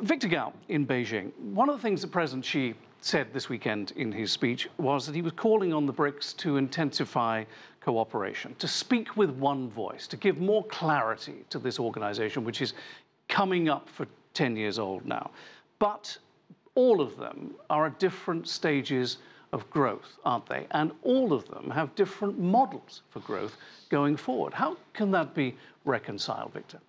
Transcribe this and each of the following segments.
Victor Gao in Beijing. One of the things that President Xi said this weekend in his speech was that he was calling on the BRICS to intensify cooperation, to speak with one voice, to give more clarity to this organization, which is coming up for 10 years old now. But all of them are at different stages of growth, aren't they? And all of them have different models for growth going forward. How can that be reconciled, Victor?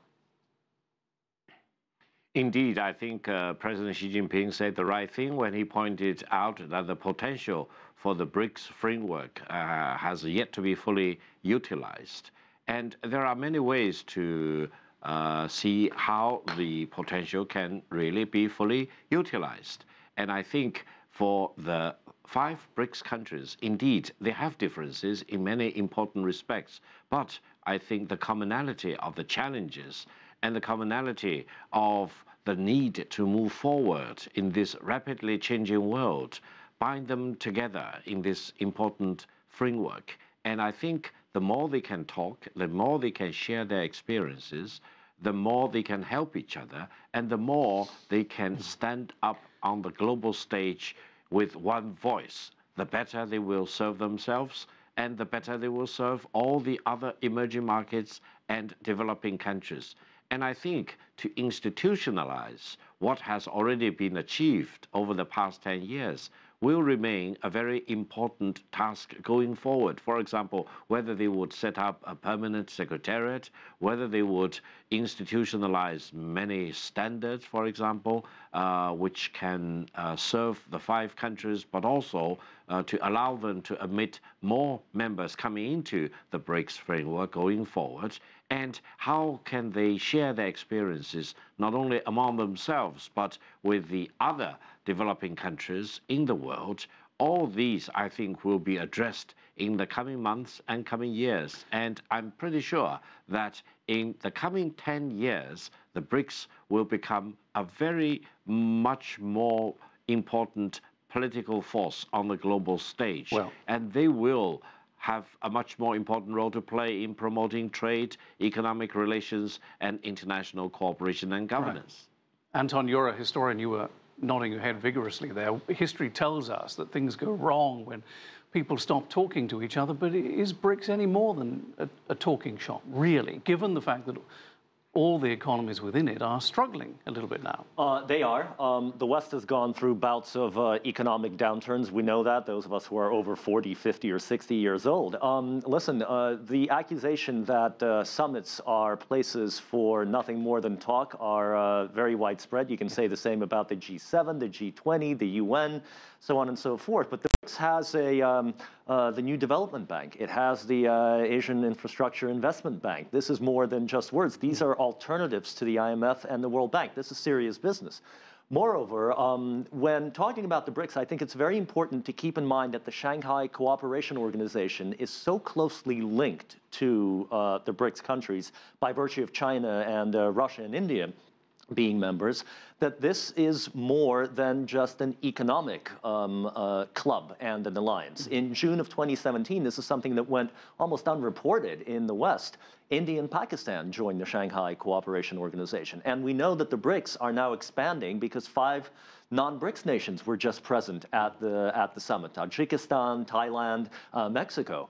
Indeed, I think President Xi Jinping said the right thing when he pointed out that the potential for the BRICS framework has yet to be fully utilized. And there are many ways to see how the potential can really be fully utilized. And I think for the 5 BRICS countries, indeed, they have differences in many important respects. But I think the commonality of the challenges and the commonality of the need to move forward in this rapidly changing world bind them together in this important framework. And I think the more they can talk, the more they can share their experiences, the more they can help each other, and the more they can stand up on the global stage with one voice, the better they will serve themselves, and the better they will serve all the other emerging markets and developing countries. And I think to institutionalize what has already been achieved over the past 10 years will remain a very important task going forward. For example, whether they would set up a permanent secretariat, whether they would institutionalize many standards, for example, which can serve the 5 countries, but also to allow them to admit more members coming into the BRICS framework going forward. And how can they share their experiences, not only among themselves, but with the other developing countries in the world? All these, I think, will be addressed in the coming months and coming years. And I'm pretty sure that in the coming 10 years, the BRICS will become a very much more important political force on the global stage. And they will have a much more important role to play in promoting trade, economic relations, and international cooperation and governance. Right. Anton, you're a historian. You were nodding your head vigorously there. History tells us that things go wrong when people stop talking to each other, but is BRICS any more than a talking shop, really, given the fact that all the economies within it are struggling a little bit now? They are. The West has gone through bouts of economic downturns. We know that, those of us who are over 40, 50, or 60 years old. Listen, the accusation that summits are places for nothing more than talk are very widespread. You can say the same about the G7, the G20, the UN, so on and so forth. But the BRICS has the New Development Bank. It has the Asian Infrastructure Investment Bank. This is more than just words. These are alternatives to the IMF and the World Bank. This is serious business. Moreover, when talking about the BRICS, I think it's very important to keep in mind that the Shanghai Cooperation Organization is so closely linked to the BRICS countries by virtue of China and Russia and India being members, that this is more than just an economic club and an alliance. In June of 2017, this is something that went almost unreported in the West. India and Pakistan joined the Shanghai Cooperation Organization. And we know that the BRICS are now expanding because 5 non-BRICS nations were just present at the summit. Tajikistan, Thailand, Mexico,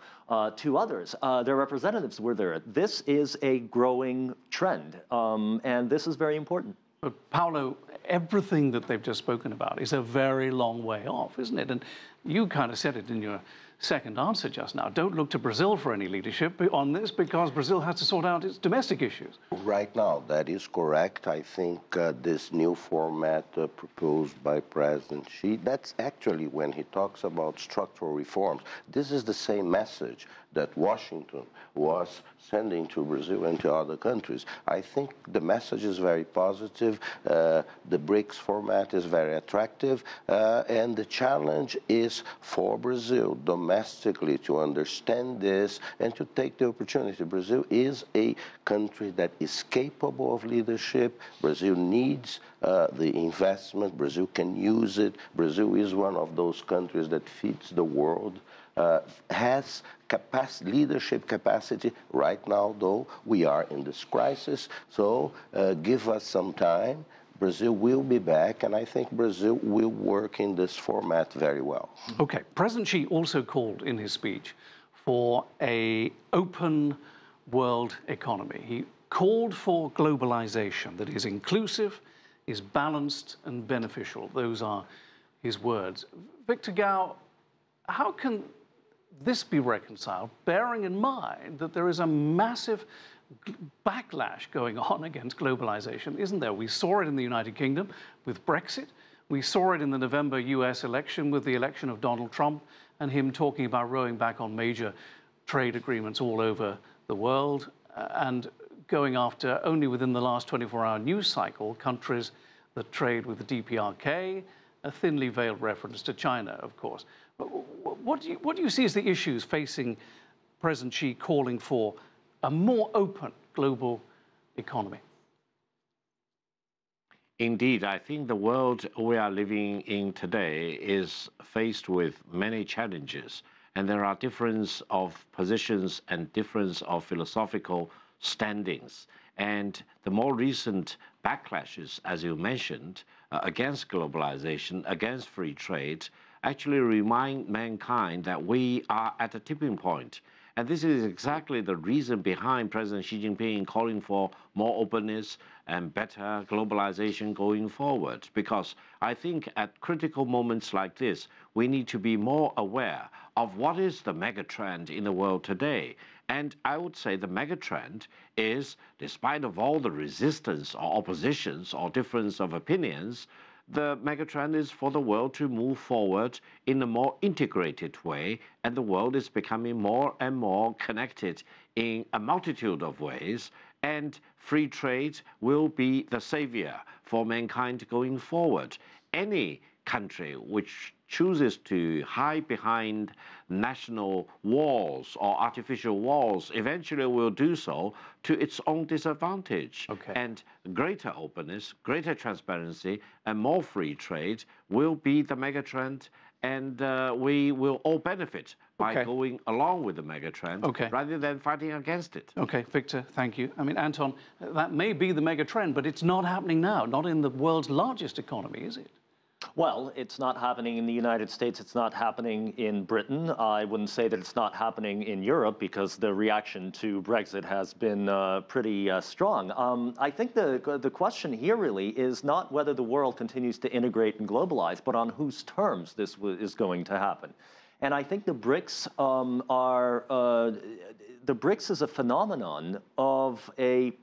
2 others. Their representatives were there. This is a growing trend, and this is very important. But Paulo, everything that they've just spoken about is a very long way off, isn't it? And you kind of said it in your second answer just now. Don't look to Brazil for any leadership on this because Brazil has to sort out its domestic issues. Right now, that is correct. I think this new format proposed by President Xi, that's actually when he talks about structural reforms. This is the same message that Washington was sending to Brazil and to other countries. I think the message is very positive. The BRICS format is very attractive. And the challenge is for Brazil domestically to understand this and to take the opportunity. Brazil is a country that is capable of leadership. Brazil needs the investment. Brazil can use it. Brazil is one of those countries that feeds the world. Has leadership capacity. Right now, though, we are in this crisis, so give us some time. Brazil will be back, and I think Brazil will work in this format very well. Okay, President Xi also called in his speech for an open world economy. He called for globalization that is inclusive, is balanced and beneficial. Those are his words. Victor Gao, how can this be reconciled, bearing in mind that there is a massive backlash going on against globalization, isn't there? We saw it in the United Kingdom with Brexit. We saw it in the November US election with the election of Donald Trump and him talking about rowing back on major trade agreements all over the world and going after, only within the last 24-hour news cycle, countries that trade with the DPRK, a thinly veiled reference to China, of course. What do you see as the issues facing President Xi calling for a more open global economy? Indeed, I think the world we are living in today is faced with many challenges, and there are difference of positions and difference of philosophical standings. And the more recent backlashes, as you mentioned, against globalization, against free trade, actually remind mankind that we are at a tipping point. And this is exactly the reason behind President Xi Jinping calling for more openness and better globalization going forward. Because I think at critical moments like this, we need to be more aware of what is the megatrend in the world today. And I would say the megatrend is, despite of all the resistance or oppositions or difference of opinions, the megatrend is for the world to move forward in a more integrated way, and the world is becoming more and more connected in a multitude of ways, and free trade will be the savior for mankind going forward. Any country which chooses to hide behind national walls or artificial walls eventually will do so to its own disadvantage. Okay. And greater openness, greater transparency, and more free trade will be the megatrend, and we will all benefit by going along with the megatrend rather than fighting against it. Okay, Victor, thank you. I mean, Anton, that may be the megatrend, but it's not happening now, not in the world's largest economy, is it? Well, it's not happening in the United States. It's not happening in Britain. I wouldn't say that it's not happening in Europe because the reaction to Brexit has been pretty strong. I think the question here really is not whether the world continues to integrate and globalize, but on whose terms this is going to happen. And I think the BRICS the BRICS is a phenomenon of a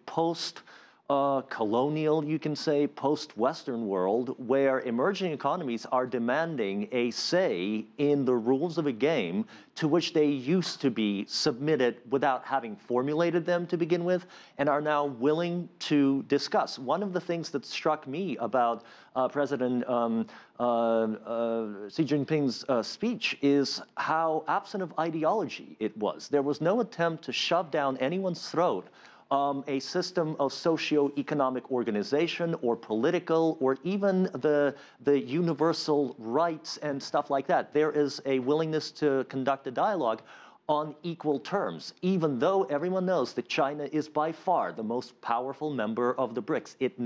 colonial, you can say, post-Western world where emerging economies are demanding a say in the rules of a game to which they used to be submitted without having formulated them to begin with, and are now willing to discuss. One of the things that struck me about President Xi Jinping's speech is how absent of ideology it was. There was no attempt to shove down anyone's throat a system of socio-economic organization or political or even the universal rights and stuff like that. There is a willingness to conduct a dialogue on equal terms, even though everyone knows that China is by far the most powerful member of the BRICS. It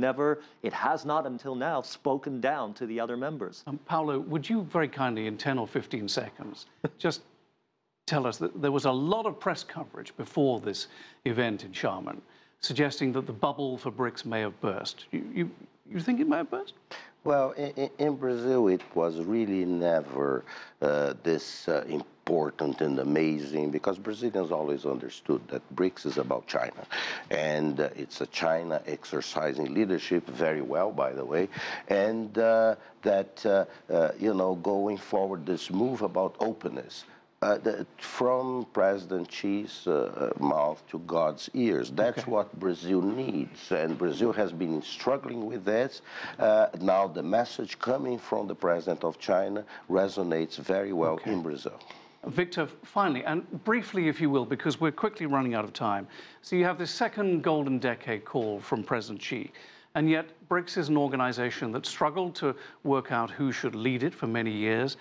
has not until now spoken down to the other members. Paulo, would you very kindly, in 10 or 15 seconds, just tell us that there was a lot of press coverage before this event in Xiamen suggesting that the bubble for BRICS may have burst. You think it may have burst? Well, in Brazil, it was really never this important and amazing, because Brazilians always understood that BRICS is about China. And it's a China exercising leadership very well, by the way. And going forward, this move about openness, from President Xi's mouth to God's ears. That's what Brazil needs, and Brazil has been struggling with this. Now the message coming from the President of China resonates very well in Brazil. Victor, finally, and briefly, if you will, because we're quickly running out of time. So you have this second golden decade call from President Xi, and yet BRICS is an organization that struggled to work out who should lead it for many years.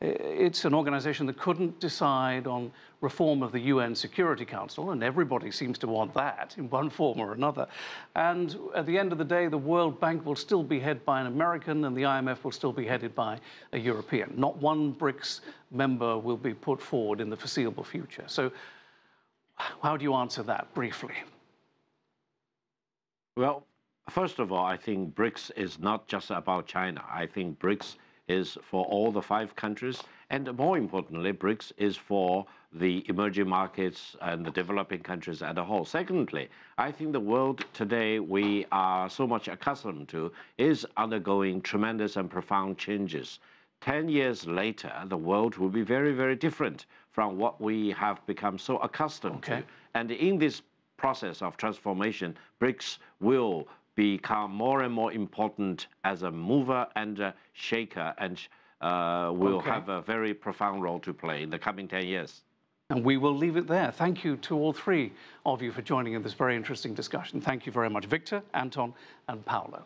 It's an organization that couldn't decide on reform of the UN Security Council, and everybody seems to want that in one form or another. And at the end of the day, the World Bank will still be headed by an American, and the IMF will still be headed by a European. Not one BRICS member will be put forward in the foreseeable future. So how do you answer that briefly? Well, first of all, I think BRICS is not just about China. I think BRICS is for all the 5 countries, and more importantly, BRICS is for the emerging markets and the developing countries as a whole. Secondly, I think the world today we are so much accustomed to is undergoing tremendous and profound changes. 10 years later, the world will be very, very different from what we have become so accustomed to. And in this process of transformation, BRICS will become more and more important as a mover and a shaker, and will have a very profound role to play in the coming 10 years. And we will leave it there. Thank you to all 3 of you for joining in this very interesting discussion. Thank you very much, Victor, Anton, and Paulo.